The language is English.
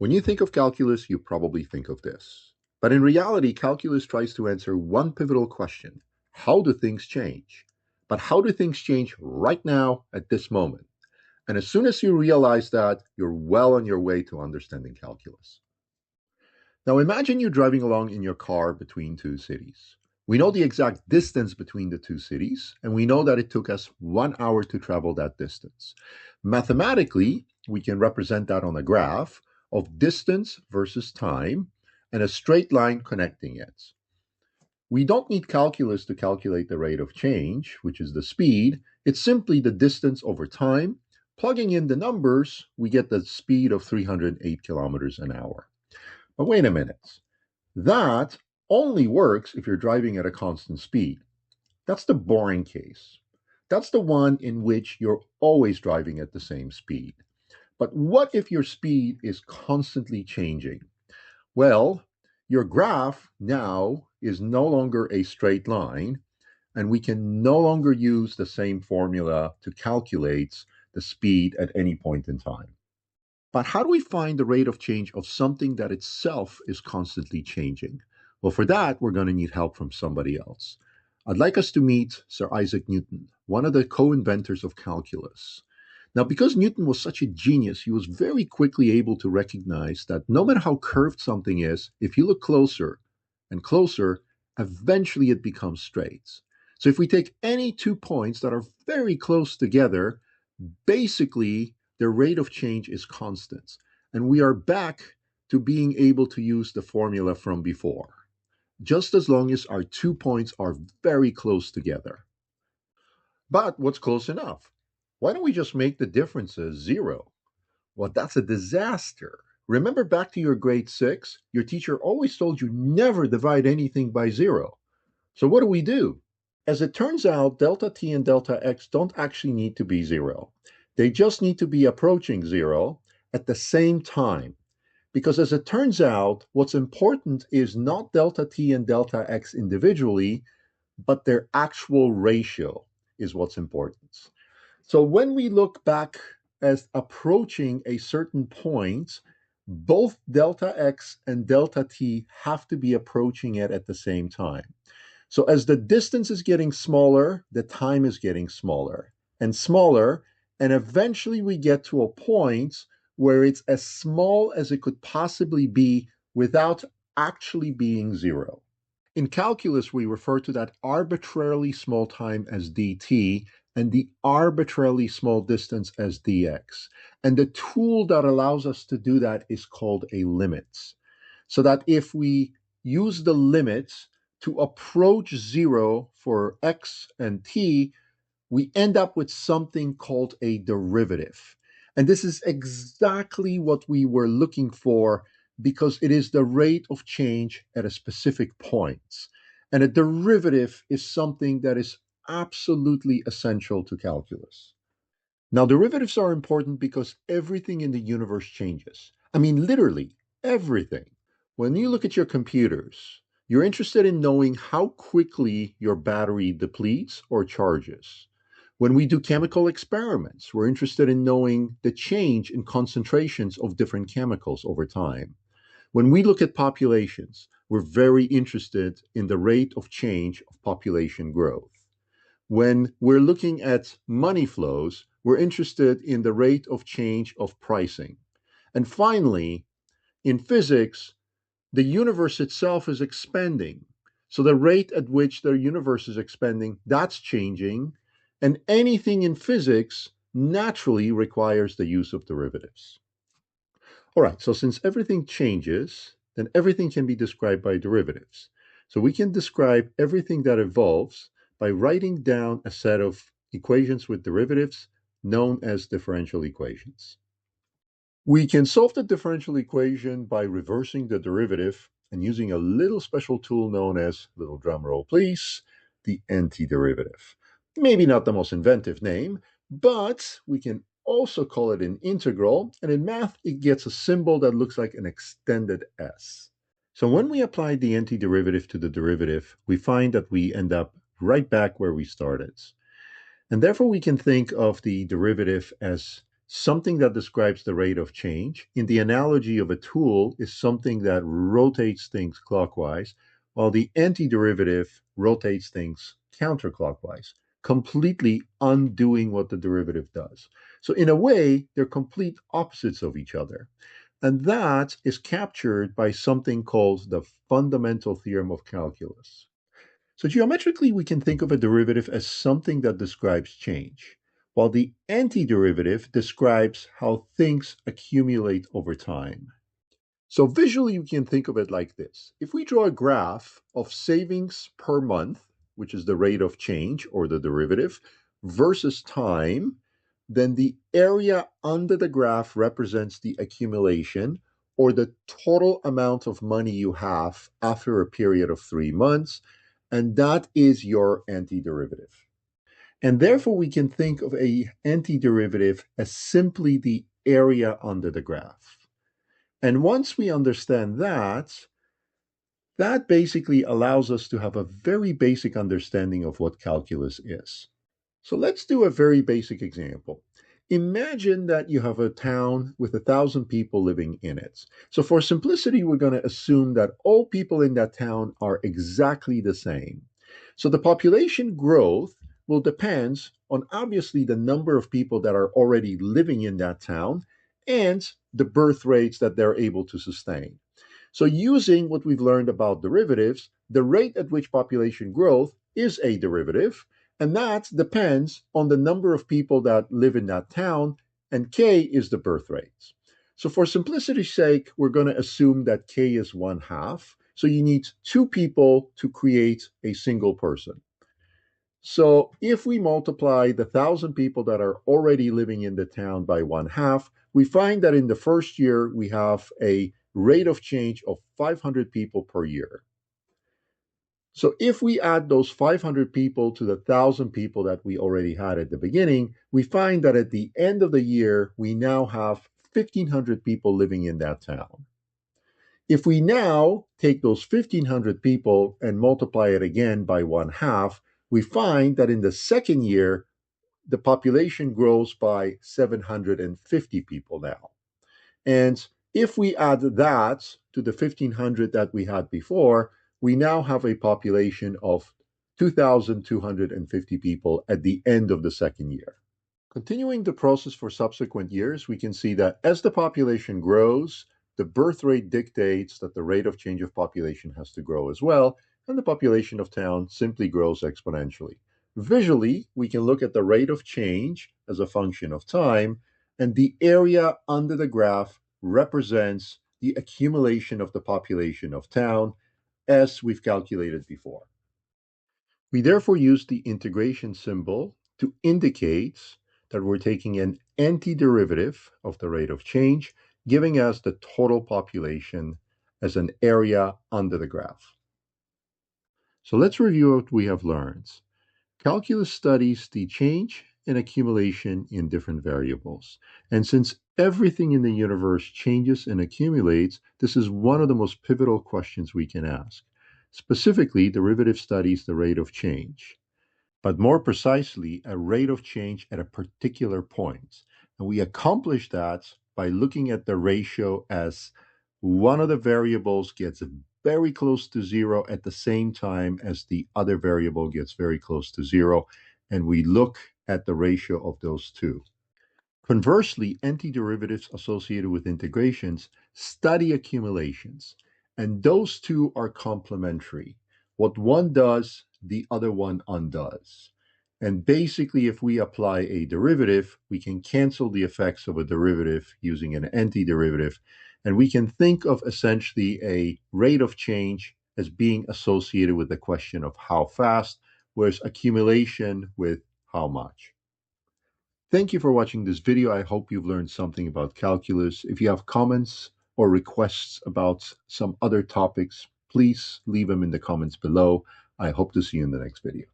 When you think of calculus, you probably think of this. But in reality, calculus tries to answer one pivotal question: how do things change? But how do things change right now at this moment? And as soon as you realize that, you're well on your way to understanding calculus. Now imagine you're driving along in your car between two cities. We know the exact distance between the two cities, and we know that it took us 1 hour to travel that distance. Mathematically, we can represent that on a graph of distance versus time and a straight line connecting it. We don't need calculus to calculate the rate of change, which is the speed. It's simply the distance over time. Plugging in the numbers, we get the speed of 308 kilometers an hour. But wait a minute. That only works if you're driving at a constant speed. That's the boring case. That's the one in which you're always driving at the same speed. But what if your speed is constantly changing? Well, your graph now is no longer a straight line, and we can no longer use the same formula to calculate the speed at any point in time. But how do we find the rate of change of something that itself is constantly changing? Well, for that, we're going to need help from somebody else. I'd like us to meet Sir Isaac Newton, one of the co inventors of calculus. Now, because Newton was such a genius, he was very quickly able to recognize that no matter how curved something is, if you look closer and closer, eventually it becomes straight. So if we take any 2 points that are very close together, basically their rate of change is constant. And we are back to being able to use the formula from before, just as long as our 2 points are very close together. But what's close enough? Why don't we just make the differences zero? Well, that's a disaster. Remember back to your grade six, your teacher always told you never divide anything by zero. So what do? As it turns out, delta t and delta x don't actually need to be zero. They just need to be approaching zero at the same time. Because as it turns out, what's important is not delta t and delta x individually, but their actual ratio is what's important. So when we look back as approaching a certain point, both delta x and delta t have to be approaching it at the same time. So as the distance is getting smaller, the time is getting smaller, and eventually we get to a point where it's as small as it could possibly be without actually being zero. In calculus, we refer to that arbitrarily small time as dt and the arbitrarily small distance as dx. And the tool that allows us to do that is called a limit. So that if we use the limits to approach zero for x and t, we end up with something called a derivative. And this is exactly what we were looking for because it is the rate of change at a specific point. And a derivative is something that is absolutely essential to calculus. Now, derivatives are important because everything in the universe changes. I mean, literally everything. When you look at your computers, you're interested in knowing how quickly your battery depletes or charges. When we do chemical experiments, we're interested in knowing the change in concentrations of different chemicals over time. When we look at populations, we're very interested in the rate of change of population growth. When we're looking at money flows, we're interested in the rate of change of pricing. And finally, in physics, the universe itself is expanding. So the rate at which the universe is expanding, that's changing. And anything in physics naturally requires the use of derivatives. All right, so since everything changes, then everything can be described by derivatives. So we can describe everything that evolves by writing down a set of equations with derivatives known as differential equations. We can solve the differential equation by reversing the derivative and using a little special tool known as, little drum roll please, the antiderivative. Maybe not the most inventive name, but we can also call it an integral, and in math it gets a symbol that looks like an extended S. So when we apply the antiderivative to the derivative, we find that we end up right back where we started. And therefore we can think of the derivative as something that describes the rate of change, in the analogy of a tool, is something that rotates things clockwise, while the antiderivative rotates things counterclockwise, completely undoing what the derivative does. So, in a way, they're complete opposites of each other. And that is captured by something called the fundamental theorem of calculus. So geometrically, we can think of a derivative as something that describes change, while the antiderivative describes how things accumulate over time. So visually, you can think of it like this. If we draw a graph of savings per month, which is the rate of change or the derivative, versus time, then the area under the graph represents the accumulation or the total amount of money you have after a period of 3 months, and that is your antiderivative. And therefore, we can think of a antiderivative as simply the area under the graph. And once we understand that, that basically allows us to have a very basic understanding of what calculus is. So let's do a very basic example. Imagine that you have a town with 1,000 people living in it. So for simplicity, we're going to assume that all people in that town are exactly the same. So the population growth will depend on obviously the number of people that are already living in that town and the birth rates that they're able to sustain. So using what we've learned about derivatives, the rate at which population growth is a derivative, and that depends on the number of people that live in that town, and k is the birth rate. So for simplicity's sake, we're going to assume that k is 1/2. So you need two people to create a single person. So if we multiply the 1,000 people that are already living in the town by 1/2, we find that in the first year we have a rate of change of 500 people per year. So if we add those 500 people to the 1,000 people that we already had at the beginning, we find that at the end of the year, we now have 1,500 people living in that town. If we now take those 1,500 people and multiply it again by 1/2, we find that in the second year, the population grows by 750 people now. And if we add that to the 1,500 that we had before, we now have a population of 2,250 people at the end of the second year. Continuing the process for subsequent years, we can see that as the population grows, the birth rate dictates that the rate of change of population has to grow as well, and the population of town simply grows exponentially. Visually, we can look at the rate of change as a function of time, and the area under the graph represents the accumulation of the population of town as we've calculated before. We therefore use the integration symbol to indicate that we're taking an antiderivative of the rate of change, giving us the total population as an area under the graph. So let's review what we have learned. Calculus studies the change and accumulation in different variables. And since everything in the universe changes and accumulates, this is one of the most pivotal questions we can ask. Specifically, derivative studies the rate of change, but more precisely, a rate of change at a particular point. And we accomplish that by looking at the ratio as one of the variables gets very close to zero at the same time as the other variable gets very close to zero, and we look at the ratio of those two. Conversely, antiderivatives associated with integrations study accumulations, and those two are complementary. What one does, the other one undoes. And basically, if we apply a derivative, we can cancel the effects of a derivative using an antiderivative, and we can think of essentially a rate of change as being associated with the question of how fast, whereas accumulation with how much. Thank you for watching this video. I hope you've learned something about calculus. If you have comments or requests about some other topics, please leave them in the comments below. I hope to see you in the next video.